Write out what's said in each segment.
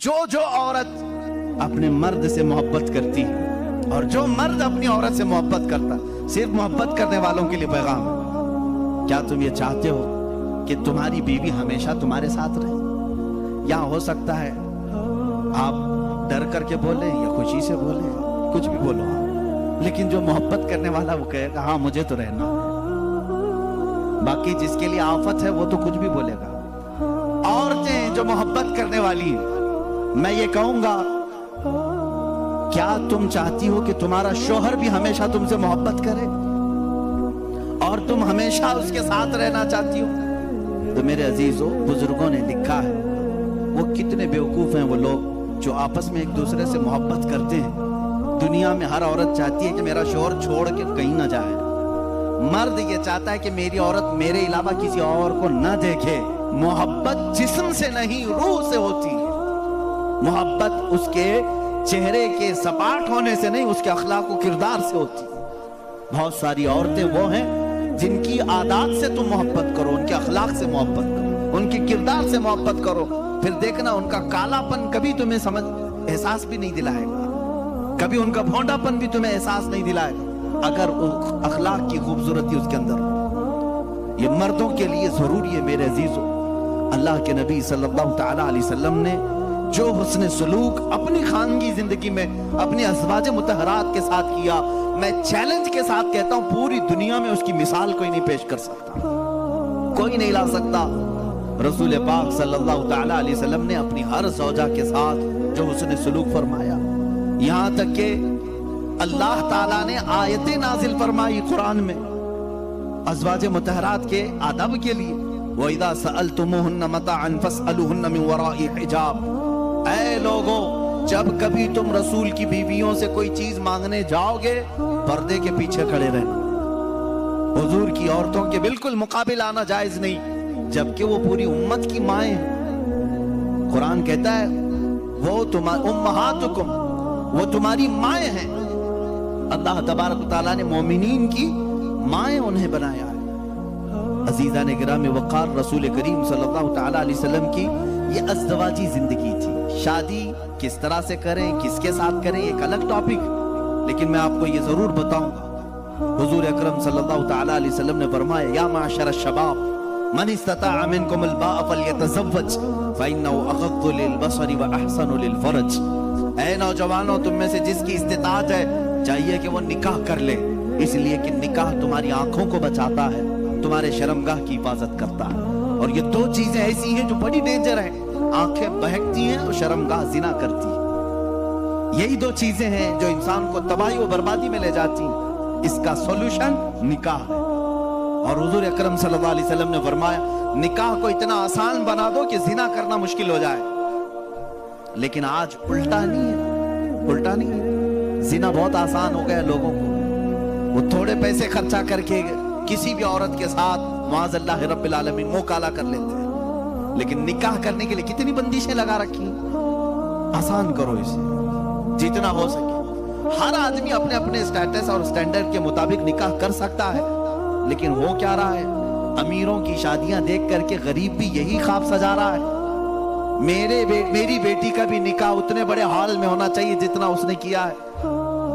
جو عورت اپنے مرد سے محبت کرتی ہے اور جو مرد اپنی عورت سے محبت کرتا، صرف محبت کرنے والوں کے لیے پیغام ہے، کیا تم یہ چاہتے ہو کہ تمہاری بیوی ہمیشہ تمہارے ساتھ رہے؟ یا ہو سکتا ہے آپ ڈر کر کے بولیں یا خوشی سے بولیں، کچھ بھی بولو، لیکن جو محبت کرنے والا وہ کہے گا ہاں مجھے تو رہنا ہے۔ باقی جس کے لیے آفت ہے وہ تو کچھ بھی بولے گا۔ عورتیں جو محبت کرنے والی ہیں، میں یہ کہوں گا، کیا تم چاہتی ہو کہ تمہارا شوہر بھی ہمیشہ تم سے محبت کرے اور تم ہمیشہ اس کے ساتھ رہنا چاہتی ہو؟ تو میرے عزیزو، بزرگوں نے لکھا ہے، وہ کتنے بیوقوف ہیں وہ لوگ جو آپس میں ایک دوسرے سے محبت کرتے ہیں۔ دنیا میں ہر عورت چاہتی ہے کہ میرا شوہر چھوڑ کے کہیں نہ جائے، مرد یہ چاہتا ہے کہ میری عورت میرے علاوہ کسی اور کو نہ دیکھے۔ محبت جسم سے نہیں، روح سے ہوتی ہے۔ محبت اس کے چہرے کے سپاٹ ہونے سے نہیں، اس کے اخلاق و کردار سے ہوتی ہے۔ بہت ساری عورتیں وہ ہیں جن کی عادات سے تم محبت کرو، ان کے اخلاق سے محبت کرو، ان کے کردار سے محبت کرو، پھر دیکھنا ان کا کالا پن کبھی تمہیں احساس بھی نہیں دلائے گا، کبھی ان کا بھونڈا پن بھی تمہیں احساس نہیں دلائے گا، اگر اخلاق کی خوبصورتی اس کے اندر ہو۔ یہ مردوں کے لیے ضروری ہے میرے عزیزو۔ اللہ کے نبی صلی اللہ تعالیٰ علیہ وسلم نے جو حسن سلوک اپنی خانگی زندگی میں اپنی ازواج مطہرات کے ساتھ کیا، میں چیلنج کے ساتھ کہتا ہوں پوری دنیا میں اس کی مثال کوئی نہیں پیش کر سکتا، کوئی نہیں لا سکتا۔ رسول پاک صلی اللہ تعالیٰ علیہ وسلم نے اپنی ہر زوجہ کے ساتھ جو حسن سلوک فرمایا، یہاں تک کہ اللہ تعالیٰ نے آیتیں نازل فرمائی قرآن میں ازواج مطہرات کے آداب کے لیے، وَإِذَا سَأَلْتُمُوهُنَّ مَتَاعًا فَاسْأَلُوهُنَّ مِنْ وَرَاءِ حِجَابٍ۔ اے لوگوں، جب کبھی تم رسول کی بیویوں سے کوئی چیز مانگنے جاؤ گے، پردے کے پیچھے کھڑے رہنا۔ حضور کی عورتوں کے بالکل مقابل آنا جائز نہیں، جبکہ وہ پوری امت کی مائیں ہیں۔ قرآن کہتا ہے وہ امہاتکم، وہ تمہاری مائیں ہیں۔ اللہ تبارک و تعالیٰ نے مومنین کی مائیں انہیں بنایا ہے۔ عزیزان گرامی وقار، رسول کریم صلی اللہ تعالیٰ علیہ وسلم کی یہ ازدواجی زندگی تھی۔ شادی کس طرح سے کریں، کس کے ساتھ کریں، ایک الگ ٹاپک، لیکن میں آپ کو یہ ضرور بتاؤں گا۔ حضور اکرم صلی اللہ تعالیٰ علیہ وسلم نے فرمایا، یا معشر الشباب من استطاع منکم الباء فلیتزوج فإنه اغض للبصر واحسن للفرج۔ اے نوجوانوں، تم میں سے جس کی استطاعت ہے چاہیے کہ وہ نکاح کر لے، اس لیے کہ نکاح تمہاری آنکھوں کو بچاتا ہے، تمہارے شرمگاہ کی حفاظت کرتا ہے۔ اور یہ دو چیزیں ایسی ہیں جو بڑی ڈینجر ہیں، آنکھیں بہکتی ہیں اور شرمگاہ زنا کرتی ہے۔ یہی دو چیزیں ہیں جو انسان کو تباہی و بربادی میں لے جاتی ہیں۔ اس کا سولوشن نکاح ہے۔ اور حضور اکرم صلی اللہ علیہ وسلم نے فرمایا، نکاح کو اتنا آسان بنا دو کہ زنا کرنا مشکل ہو جائے۔ لیکن آج الٹا نہیں ہے، الٹا نہیں ہے، زنا بہت آسان ہو گیا لوگوں کو۔ وہ تھوڑے پیسے خرچہ کر کے کسی بھی عورت کے ساتھ معاذ اللہ رب العالمین منہ کالا کر لیتے ہیں، لیکن نکاح کرنے کے لیے کتنی بندشیں لگا رکھی ہیں۔ آسان کرو اسے جتنا ہو سکے۔ ہر آدمی اپنے اپنے سٹیٹس اور سٹینڈرڈ کے مطابق نکاح کر سکتا ہے، لیکن ہو کیا رہا ہے؟ امیروں کی شادیاں دیکھ کر کے غریب بھی یہی خواب سجا رہا ہے، میری بیٹی کا بھی نکاح اتنے بڑے ہال میں ہونا چاہیے جتنا اس نے کیا ہے،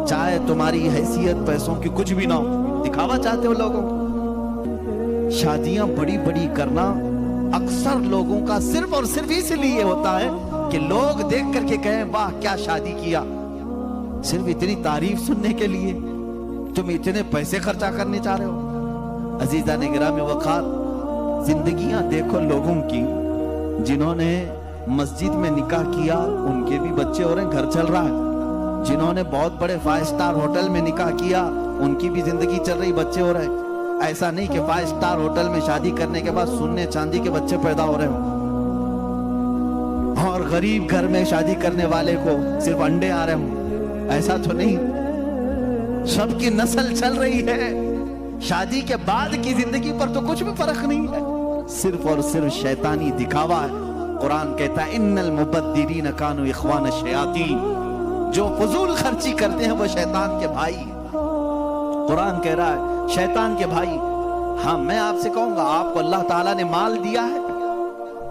چاہے تمہاری حیثیت پیسوں کی کچھ بھی نہ ہو، دکھاوا چاہتے ہو لوگوں کو۔ شادیاں بڑی بڑی کرنا اکثر لوگوں کا صرف اور صرف اس لیے ہوتا ہے کہ لوگ دیکھ کر کے کہیں واہ کیا شادی کیا، صرف اتنی تعریف سننے کے لیے تم اتنے پیسے خرچہ کرنے چاہ رہے ہو۔ عزیزان گرامی وقار، زندگیاں دیکھو لوگوں کی، جنہوں نے مسجد میں نکاح کیا ان کے بھی بچے ہو رہے ہیں، گھر چل رہا ہے۔ جنہوں نے بہت بڑے 5 سٹار ہوٹل میں نکاح کیا ان کی بھی زندگی چل رہی، بچے ہو رہے ہیں۔ ایسا نہیں کہ 5 سٹار ہوٹل میں شادی کرنے کے بعد سونے چاندی کے بچے پیدا ہو رہے ہوں، اور غریب گھر میں شادی کرنے والے کو صرف انڈے آ رہے ہوں، ایسا تو نہیں۔ سب کی نسل چل رہی ہے۔ شادی کے بعد کی زندگی پر تو کچھ بھی فرق نہیں ہے، صرف اور صرف شیطانی دکھاوا ہے۔ قرآن کہتا ہے ان المبذرین کانوا اخوان الشیاطین، جو فضول خرچی کرتے ہیں وہ شیطان کے بھائی۔ قرآن کہہ رہا ہے شیطان کے بھائی۔ ہاں میں آپ سے کہوں گا، آپ کو اللہ تعالیٰ نے مال دیا ہے،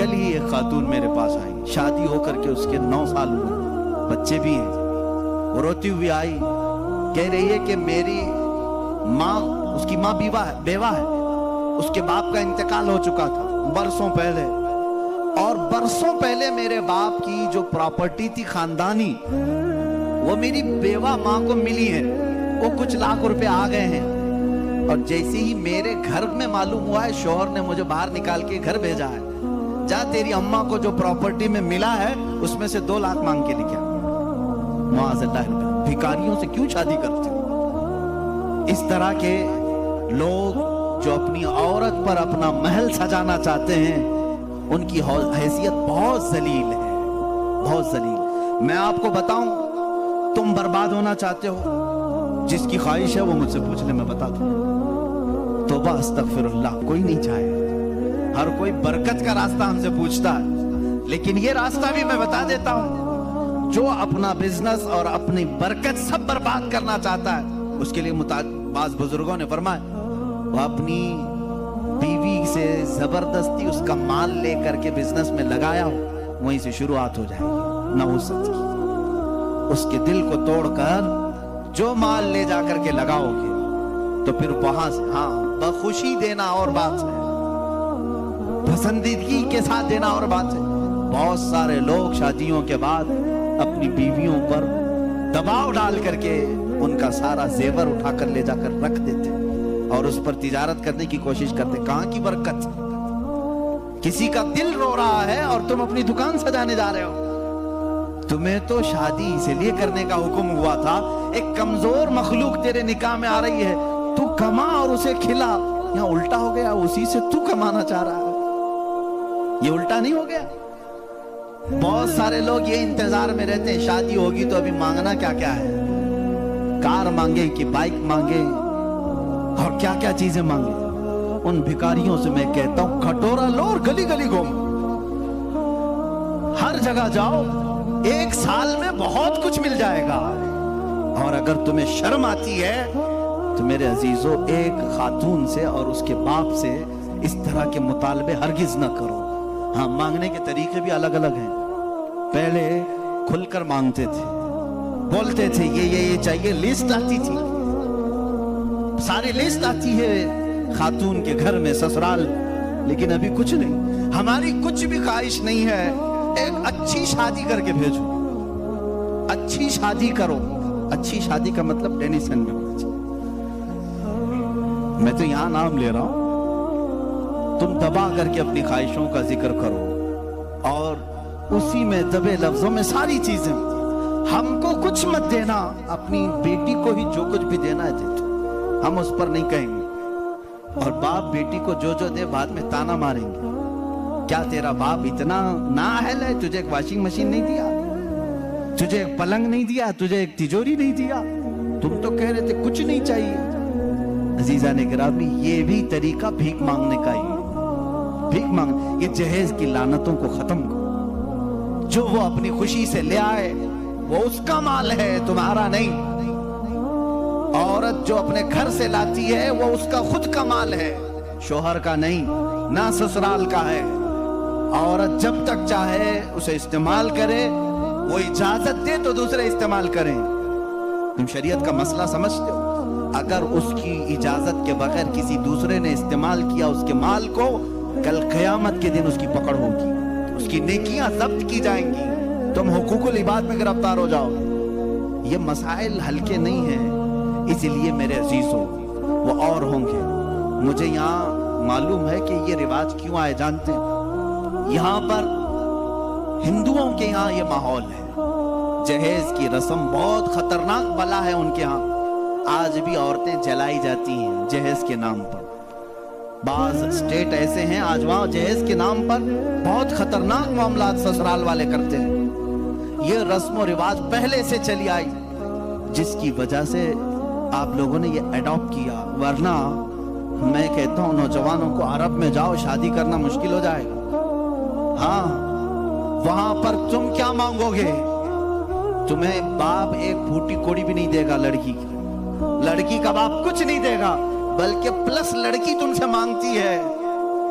کل ہی ایک خاتون میرے پاس آئی، شادی ہو کر کے اس کے 9 سال ہوئے، بچے بھی ہیں، وہ روتی ہوئی آئی، کہہ رہی ہے کہ میری ماں، اس کی ماں بیوہ ہے، اس کے باپ کا انتقال ہو چکا تھا برسوں پہلے، اور برسوں پہلے میرے باپ کی جو پراپرٹی تھی خاندانی، وہ میری بیوہ ماں کو ملی ہے، وہ کچھ لاکھ روپے آ گئے ہیں، اور جیسے ہی میرے گھر میں معلوم ہوا ہے، شوہر نے مجھے باہر نکال کے گھر بھیجا ہے، جا تیری اماں کو جو پراپرٹی میں ملا ہے اس میں سے 2 لاکھ مانگ کے لے کے آ۔ معاذ اللہ، بھکاریوں سے کیوں شادی کرتے ہو؟ اس طرح کے لوگ جو اپنی عورت پر اپنا محل سجانا چاہتے ہیں، ان کی حیثیت بہت ذلیل ہے، بہت ذلیل۔ میں آپ کو بتاؤں، تم برباد ہونا چاہتے ہو، جس کی خواہش ہے وہ مجھ سے پوچھ لے، میں بتا دوں۔ توبہ استغفر اللہ، کوئی نہیں چاہے، ہر کوئی برکت کا راستہ ہم سے پوچھتا ہے، لیکن یہ راستہ بھی میں بتا دیتا ہوں، جو اپنا بزنس اور اپنی برکت سب برباد کرنا چاہتا ہے، اس کے لیے بعض بزرگوں نے فرمایا، وہ اپنی بیوی سے زبردستی اس کا مال لے کر کے بزنس میں لگایا ہو، وہیں سے شروعات ہو جائے گی نحوست کی۔ اس کے دل کو توڑ کر جو مال لے جا کر کے لگاؤ گے تو پھر وہاں سے بخوشی دینا اور بات ہے، پسندیدگی کے ساتھ دینا اور بات ہے۔ بہت سارے لوگ شادیوں کے بعد اپنی بیویوں پر دباؤ ڈال کر کے ان کا سارا زیور اٹھا کر لے جا کر رکھ دیتے اور اس پر تجارت کرنے کی کوشش کرتے۔ کہاں کی برکت؟ کسی کا دل رو رہا ہے اور تم اپنی دکان سجانے جا رہے ہو۔ تمہیں تو شادی اسی لیے کرنے کا حکم ہوا تھا، ایک کمزور مخلوق تیرے نکاح میں آ رہی ہے، تو کما اور اسے کھلا۔ یہاں الٹا ہو گیا، اسی سے تو کمانا چاہ رہا ہے، یہ الٹا نہیں ہو گیا؟ بہت سارے لوگ یہ انتظار میں رہتے ہیں، شادی ہوگی تو ابھی مانگنا کیا کیا ہے، کار مانگے کہ بائک مانگے اور کیا کیا چیزیں مانگے۔ ان بھکاریوں سے میں کہتا ہوں، کھٹورا لو اور گلی گلی گھومو، ہر جگہ جاؤ، 1 سال میں بہت کچھ مل جائے گا۔ اور اگر تمہیں شرم آتی ہے تو میرے عزیزو، ایک خاتون سے اور اس کے باپ سے اس طرح کے مطالبے ہرگز نہ کرو۔ ہاں، مانگنے کے طریقے بھی الگ الگ ہیں۔ پہلے کھل کر مانگتے تھے، بولتے تھے یہ چاہیے، لسٹ آتی تھی، ساری لسٹ آتی ہے خاتون کے گھر میں، سسرال، لیکن ابھی کچھ نہیں۔ ہماری کچھ بھی خواہش نہیں ہے، ایک اچھی شادی کر کے بھیجو، اچھی شادی کرو۔ اچھی شادی کا مطلب ٹینیسن میں ہونا چاہیے۔ میں تو یہاں نام لے رہا ہوں، تم دبا کر کے اپنی خواہشوں کا ذکر کرو اور اسی میں دبے لفظوں میں ساری چیزیں، ہم کو کچھ مت دینا، اپنی بیٹی کو ہی جو کچھ بھی دینا ہے دے دو، ہم اس پر نہیں کہیں گے۔ اور باپ بیٹی کو جو دے بعد میں تانا ماریں گے، کیا تیرا باپ اتنا نااہل ہے؟ تجھے ایک واشنگ مشین نہیں دیا، تجھے ایک پلنگ نہیں دیا، تجھے ایک تجوری نہیں دیا، تم تو کہہ رہے تھے کچھ نہیں چاہیے۔ عزیزان گرامی، یہ بھی طریقہ بھیک مانگنے کا ہی ہے، بھیک مانگ۔ یہ جہیز کی لعنتوں کو ختم کرو، جو وہ اپنی خوشی سے لے آئے وہ اس کا مال ہے، تمہارا نہیں۔ عورت جو اپنے گھر سے لاتی ہے وہ اس کا خود کا مال ہے، شوہر کا نہیں، نہ سسرال کا ہے۔ عورت جب تک چاہے اسے استعمال کرے، وہ اجازت دے تو دوسرے استعمال کریں۔ تم شریعت کا مسئلہ سمجھتے ہو؟ اگر اس کی اجازت کے بغیر کسی دوسرے نے استعمال کیا اس کے مال کو، کل قیامت کے دن اس کی پکڑ ہوگی، اس کی نیکیاں ضبط کی جائیں گی، تم حقوق العباد میں گرفتار ہو جاؤ گے۔ یہ مسائل ہلکے نہیں ہیں، اسی لیے میرے عزیزوں، وہ اور ہوں گے۔ مجھے یہاں معلوم ہے کہ یہ رواج کیوں آئے جانتے ہیں؟ یہاں پر ہندوؤں کے یہاں یہ ماحول ہے، جہیز کی رسم بہت خطرناک بلا ہے ان کے ہاں۔ آج بھی عورتیں جلائی جاتی ہیں جہیز کے نام پر۔ بعض اسٹیٹ ایسے ہیں آج وہاں جہیز کے نام پر بہت خطرناک معاملات سسرال والے کرتے ہیں۔ یہ رسم و رواج پہلے سے چلی آئی، جس کی وجہ سے آپ لوگوں نے یہ ایڈاپٹ کیا، ورنہ میں کہتا ہوں نوجوانوں کو عرب میں جاؤ، شادی کرنا مشکل ہو جائے گا۔ ہاں، وہاں پر تم کیا مانگو گے؟ تمہیں باپ ایک پھوٹی کوڑی بھی نہیں دے گا، لڑکی کا باپ کچھ نہیں دے گا، بلکہ پلس لڑکی تم سے مانگتی ہے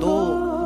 2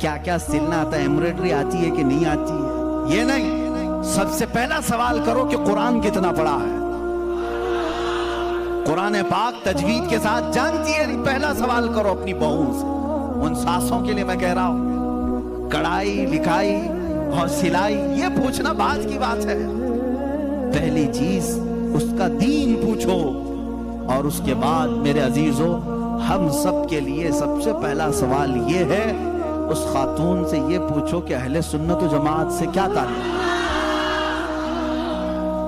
کیا کیا سلنا آتا ہے, ایمبرائڈری آتی ہے کہ نہیں آتی ہے, یہ نہیں. سب سے پہلا سوال کرو کہ قرآن کتنا پڑھا ہے, قرآن پاک تجوید کے ساتھ جانتی ہے نہیں. پہلا سوال کرو اپنی بہوؤں سے. ان ساسوں کے لیے میں کہہ رہا ہوں, کڑھائی لکھائی اور سلائی یہ پوچھنا بعد کی بات ہے. پہلی چیز اس کا دین پوچھو, اور اس کے بعد میرے عزیزو ہم سب کے لیے سب سے پہلا سوال یہ ہے, اس خاتون سے یہ پوچھو کہ اہل سنت و جماعت سے کیا تعلق.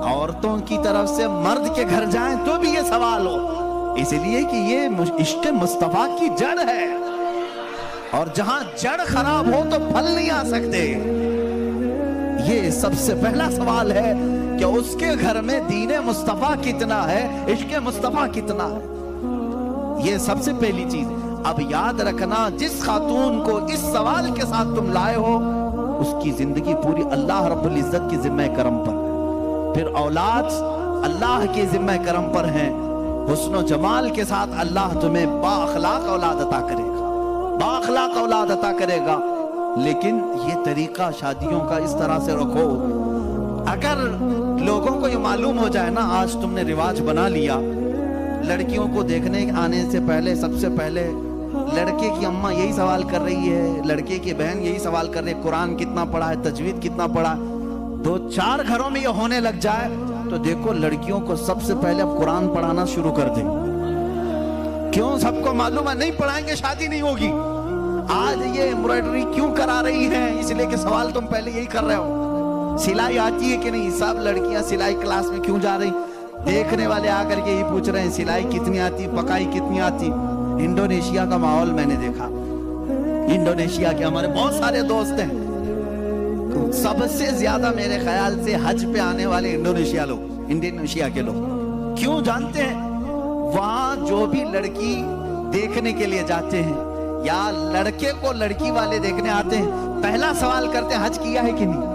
عورتوں کی طرف سے مرد کے گھر جائیں تو بھی یہ سوال ہو, اس لیے کہ یہ عشق مصطفیٰ کی جڑ ہے, اور جہاں جڑ خراب ہو تو پھل نہیں آ سکتے. یہ سب سے پہلا سوال ہے کہ اس کے گھر میں دین مصطفیٰ کتنا ہے, عشق مصطفیٰ کتنا ہے. یہ سب سے پہلی چیز. اب یاد رکھنا, جس خاتون کو اس سوال کے ساتھ تم لائے ہو اس کی زندگی پوری اللہ رب العزت کی ذمہ کرم پر, پھر اولاد اللہ کے ذمہ کرم پر ہیں. حسن و جمال کے ساتھ اللہ تمہیں با اخلاق اولاد عطا کرے گا, با اخلاق اولاد عطا کرے گا. لیکن یہ طریقہ شادیوں کا اس طرح سے رکھو. اگر لوگوں کو یہ معلوم ہو جائے نا, آج تم نے رواج بنا لیا, لڑکیوں کو دیکھنے آنے سے پہلے سب سے پہلے لڑکے کی اماں یہی سوال کر رہی ہے, لڑکے کی بہن یہی سوال کر رہی ہے, قرآن کتنا پڑھا ہے, تجوید کتنا پڑھا ہے. 2-4 گھروں میں یہ ہونے لگ جائے تو دیکھو لڑکیوں کو سب سے پہلے اب قرآن پڑھانا شروع کر دیں. کیوں؟ سب کو معلوم ہے نہیں پڑھائیں گے شادی نہیں ہوگی. آج یہ ایمبرائڈری کیوں کرا رہی ہیں؟ اس لیے کہ سوال تم پہلے یہی کر رہے ہو, سلائی آتی ہے کہ نہیں. سب لڑکیاں سلائی کلاس میں کیوں جا رہی؟ دیکھنے والے آ کر کے یہی پوچھ رہے ہیں سلائی کتنی آتی, پکائی کتنی آتی. انڈونیشیا کا ماحول میں نے دیکھا, انڈونیشیا کے ہمارے بہت سارے دوست ہیں, سب سے زیادہ میرے خیال سے حج پہ آنے والے انڈونیشیا کے لوگ. کیوں جانتے ہیں؟ وہاں جو بھی لڑکی دیکھنے کے لیے جاتے ہیں یا لڑکے کو لڑکی والے دیکھنے آتے ہیں, پہلا سوال کرتے ہیں حج کیا ہے کہ نہیں.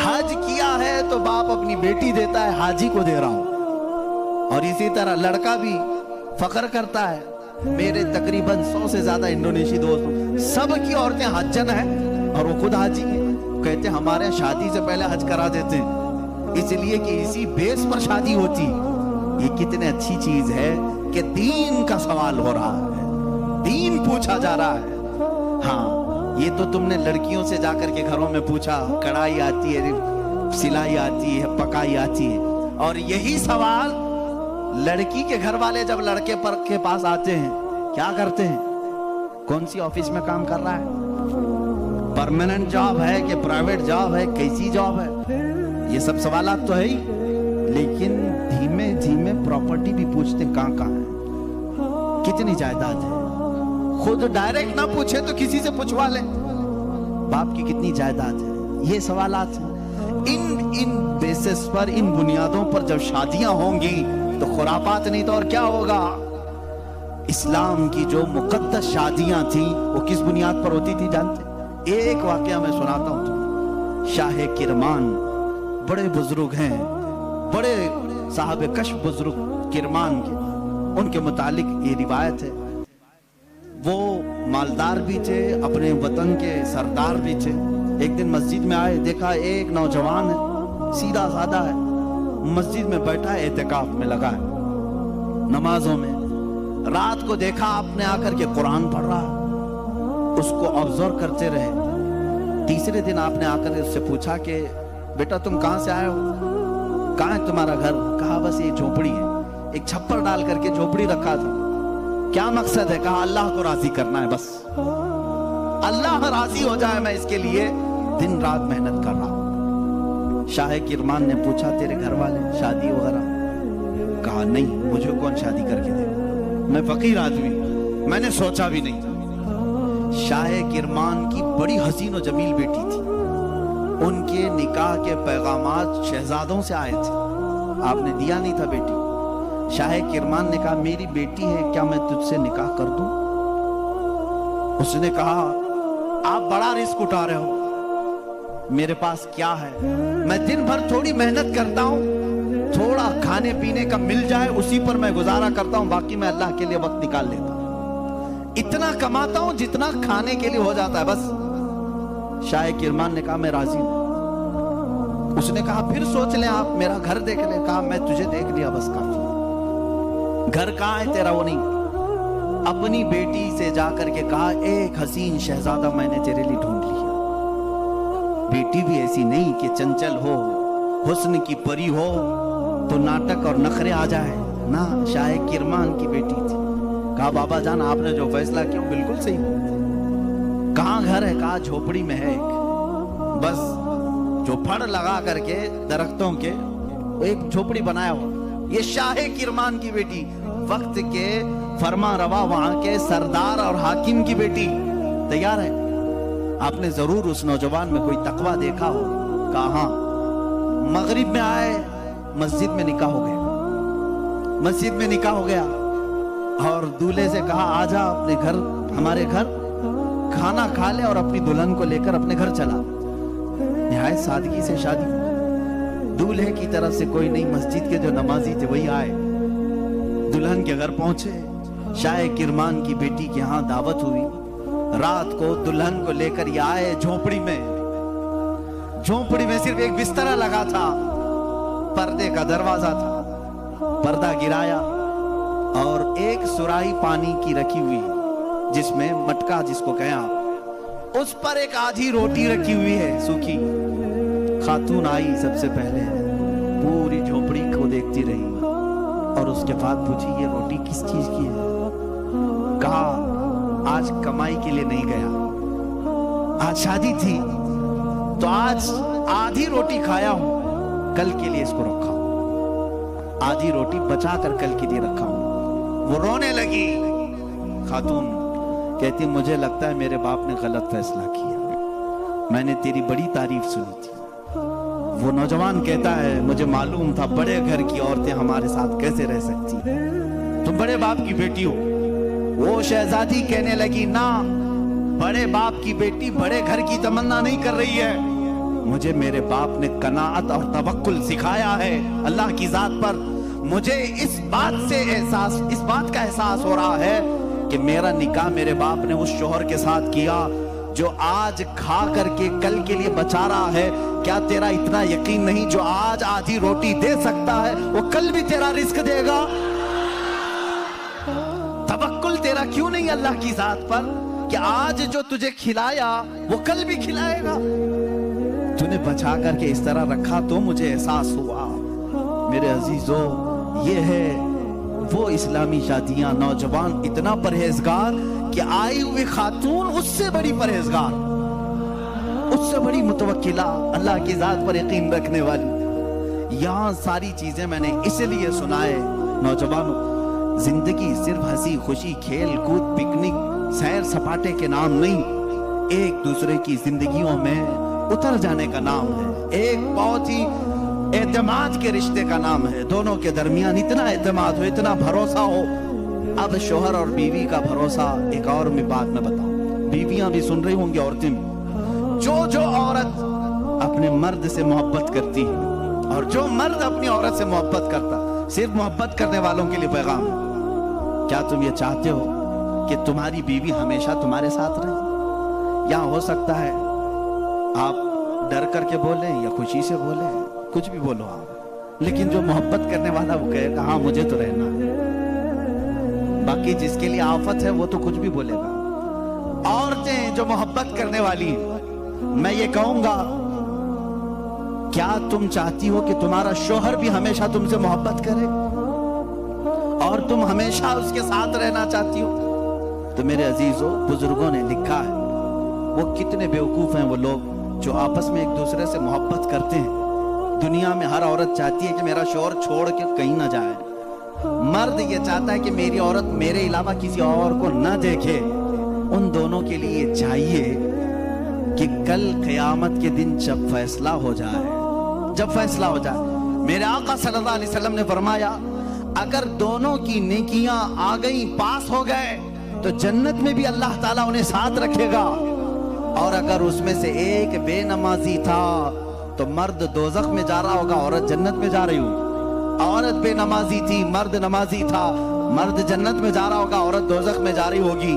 حج کیا ہے تو باپ اپنی بیٹی دیتا ہے, حاجی کو دے رہا ہوں. اور اسی طرح لڑکا بھی فخر کرتا ہے. میرے تقریباً 100 سے زیادہ انڈونیشی دوست, سب کی عورتیں حجن ہیں اور وہ خود حاجی ہیں. کہتے ہیں ہمارے شادی سے پہلے حج کرا دیتے ہیں, اس لیے کہ اسی بیس پر شادی ہوتی. یہ کتنے اچھی چیز ہے کہ دین کا سوال ہو رہا ہے, دین پوچھا جا رہا ہے. ہاں یہ تو تم نے لڑکیوں سے جا کر کے گھروں میں پوچھا, کڑھائی آتی ہے, سلائی آتی ہے, پکائی آتی ہے. اور یہی سوال لڑکی کے گھر والے جب لڑکے پر کے پاس آتے ہیں کیا کرتے ہیں؟ کون سی آفس میں کام کر رہا ہے, پرماننٹ جاب ہے کہ پرائیویٹ جاب ہے, کیسی جاب ہے, یہ سب سوالات تو ہے ہی. لیکن دھیمے دھیمے پراپرٹی بھی پوچھتے کہاں کہاں ہے, کتنی جائیداد ہے. خود ڈائریکٹ نہ پوچھے تو کسی سے پوچھوا لیں باپ کی کتنی جائیداد ہے. یہ سوالات ہیں. ان بیسس پر, ان بنیادوں پر جب شادیاں ہوں گی تو خرافات نہیں تو اور کیا ہوگا. اسلام کی جو مقدس شادیاں تھیں وہ کس بنیاد پر ہوتی تھی جانتے؟ ایک واقعہ میں سناتا ہوں تمہیں. شاہ کرمان بڑے بزرگ ہیں, بڑے صاحب کشف بزرگ کرمان کے, ان کے متعلق یہ روایت ہے. وہ مالدار بھی تھے, اپنے وطن کے سردار بھی تھے. ایک دن مسجد میں آئے, دیکھا ایک نوجوان ہے, سیدھا سادہ ہے, مسجد میں بیٹھا ہے, اعتکاف میں لگا ہے, نمازوں میں. رات کو دیکھا آپ نے آ کر کے قرآن پڑھ رہا, اس کو آبزرو کرتے رہے. تیسرے دن آپ نے آ کر اس سے پوچھا کہ بیٹا تم کہاں سے آئے ہو, کہاں ہے تمہارا گھر؟ کہا بس یہ جھوپڑی ہے. ایک چھپر ڈال کر کے جھوپڑی رکھا تھا. کیا مقصد ہے؟ کہا اللہ کو راضی کرنا ہے, بس اللہ راضی ہو جائے, میں اس کے لیے دن رات محنت کر رہا ہوں. شاہ کرمان نے پوچھا تیرے گھر والے شادی وغیرہ؟ کہا نہیں, مجھے کون شادی کر کے دے, میں فقیر آدمی, میں نے سوچا بھی نہیں. شاہ کرمان کی بڑی حسین و جمیل بیٹی تھی, ان کے نکاح کے پیغامات شہزادوں سے آئے تھے, آپ نے دیا نہیں تھا بیٹی. شاہ کرمان نے کہا میری بیٹی ہے, کیا میں تجھ سے نکاح کر دوں؟ اس نے کہا آپ بڑا رسک اٹھا رہے ہو, میرے پاس کیا ہے, میں دن بھر تھوڑی محنت کرتا ہوں, تھوڑا کھانے پینے کا مل جائے اسی پر میں گزارا کرتا ہوں, باقی میں اللہ کے لیے وقت نکال لیتا ہوں. اتنا کماتا ہوں جتنا کھانے کے لیے ہو جاتا ہے بس۔ شاہ کرمان نے کہا میں راضی ہوں۔ اس نے کہا پھر سوچ لیں آپ، میرا گھر دیکھ لیں۔ کہا میں تجھے دیکھ لیا بس کافی۔ گھر کہاں ہے تیرا؟ وہ نہیں۔ اپنی بیٹی سے جا کر کے کہا ایک حسین شہزادہ میں نے تیرے لیے ڈھونڈ لیا۔ بیٹی بھی ایسی نہیں کہ چنچل ہو، حسن کی پری ہو تو ناٹک اور نخرے آ جائے، نہ، شاہ کرمان کی بیٹی تھی۔ کہا بابا جان آپ نے جو فیصلہ کیا بالکل صحیح۔ کہاں گھر ہے؟ کہا جھوپڑی میں ہے ایک، بس جو پھڑ لگا کر کے درختوں کے ایک جھوپڑی بنایا ہوا۔ یہ شاہ کرمان کی بیٹی، وقت کے فرما روا وہاں کے سردار اور حاکم کی بیٹی تیار ہے۔ آپ نے ضرور اس نوجوان میں کوئی تقویٰ دیکھا ہو۔ کہا ہاں۔ مغرب میں آئے، مسجد میں نکاح ہو گیا، مسجد میں نکاح ہو گیا، اور دولہے سے کہا آجا اپنے گھر، ہمارے گھر کھانا کھا لے، اور اپنی دلہن کو لے کر اپنے گھر چلا۔ نہایت سادگی سے شادی۔ دولہے کی طرف سے کوئی نہیں، مسجد کے جو نمازی تھے وہی آئے، دلہن کے گھر پہنچے۔ شاہ کرمان کی بیٹی کے ہاں دعوت ہوئی۔ رات کو دلہن کو لے کر یہ آئے جھونپڑی میں۔ جھونپڑی میں صرف ایک بسترا لگا تھا، پردے کا دروازہ تھا، پردہ گرایا، اور ایک سراہی پانی کی رکھی ہوئی جس میں مٹکا جس کو کہیں آپ، اس پر ایک آدھی روٹی رکھی ہوئی ہے سوکھی۔ خاتون آئی سب سے پہلے، پوری جھونپڑی کو دیکھتی رہی، اور اس کے بعد پوچھی یہ روٹی کس چیز کی ہے؟ کہا آج کمائی کے لیے نہیں گیا، آج شادی تھی تو آج آدھی روٹی کھایا ہوں، کل کے لیے اس کو رکھا ہوں، آدھی روٹی بچا کر کل کے لیے رکھا ہوں۔ وہ رونے لگی۔ خاتون کہتی مجھے لگتا ہے میرے باپ نے غلط فیصلہ کیا، میں نے تیری بڑی تعریف سنی تھی۔ وہ نوجوان کہتا ہے مجھے معلوم تھا بڑے گھر کی عورتیں ہمارے ساتھ کیسے رہ سکتی ہیں، تم بڑے باپ کی بیٹی ہو۔ وہ شہزادی کہنے لگی نہ، بڑے باپ کی بیٹی بڑے گھر کی تمنا نہیں کر رہی ہے، مجھے میرے باپ نے قناعت اور توکل سکھایا ہے اللہ کی ذات پر۔ مجھے اس بات کا احساس ہو رہا ہے کہ میرا نکاح میرے باپ نے اس شوہر کے ساتھ کیا جو آج کھا کر کے کل کے لیے بچا رہا ہے۔ کیا تیرا اتنا یقین نہیں جو آج آدھی روٹی دے سکتا ہے وہ کل بھی تیرا رزق دے گا؟ توکل تیرا کیوں نہیں اللہ کی ذات پر کہ آج جو تجھے کھلایا وہ کل بھی کھلائے گا؟ تو نے بچا کر کے اس طرح رکھا تو مجھے احساس ہوا۔ میرے عزیزو، یہ ہے وہ اسلامی شادیاں، نوجوان اتنا پرہیزگار کہ آئی ہوئی خاتون اس سے بڑی پرہیزگار، اس سے بڑی متوکلہ، اللہ کی ذات پر یقین رکھنے والی۔ یہاں ساری چیزیں میں نے اس لیے سنائے نوجوانوں، زندگی صرف ہنسی خوشی کھیل کود پکنک سیر سپاٹے کے نام نہیں، ایک دوسرے کی زندگیوں میں اتر جانے کا نام ہے، ایک بہت ہی اعتماد کے رشتے کا نام ہے، دونوں کے درمیان اتنا اعتماد ہو، اتنا بھروسہ ہو۔ اب شوہر اور بیوی کا بھروسہ ایک اور میں بات میں بتاؤں، بیویاں بھی سن رہی ہوں گی، عورتیں بھی۔ جو عورت اپنے مرد سے محبت کرتی ہے اور جو مرد اپنی عورت سے محبت کرتا، صرف محبت کرنے والوں کے لیے پیغام ہے۔ کیا تم یہ چاہتے ہو کہ تمہاری بیوی ہمیشہ تمہارے ساتھ رہے؟ یا ہو سکتا ہے آپ ڈر کر کے بولیں یا خوشی سے بولیں، کچھ بھی بولو آپ، لیکن جو محبت کرنے والا وہ کہے گا ہاں مجھے تو رہنا ہے۔ باقی جس کے لیے آفت ہے وہ تو کچھ بھی بولے گا۔ عورتیں جو محبت کرنے والی، میں یہ کہوں گا کیا تم چاہتی ہو کہ تمہارا شوہر بھی ہمیشہ تم سے محبت کرے اور تم ہمیشہ اس کے ساتھ رہنا چاہتی ہو؟ تو میرے عزیزو، بزرگوں نے لکھا ہے وہ کتنے بیوقوف ہیں وہ لوگ جو آپس میں ایک دوسرے سے محبت کرتے ہیں۔ دنیا میں ہر عورت چاہتی ہے کہ میرا شوہر چھوڑ کے کہیں نہ جائے، مرد یہ چاہتا ہے کہ میری عورت میرے علاوہ کسی اور کو نہ دیکھے۔ ان دونوں کے لیے یہ چاہیے کہ کل قیامت کے دن جب فیصلہ ہو جائے، میرے آقا صلی اللہ علیہ وسلم نے فرمایا اگر دونوں کی نیکیاں آ گئیں، پاس ہو گئے، تو جنت میں بھی اللہ تعالیٰ انہیں ساتھ رکھے گا، اور اگر اس میں سے ایک بے نمازی تھا تو مرد دوزخ میں جا رہا ہوگا، عورت جنت میں جا رہی ہوگی۔ عورت بے نمازی تھی، مرد نمازی تھا، مرد جنت میں جا رہا ہوگا، عورت دوزخ میں جا رہی ہوگی۔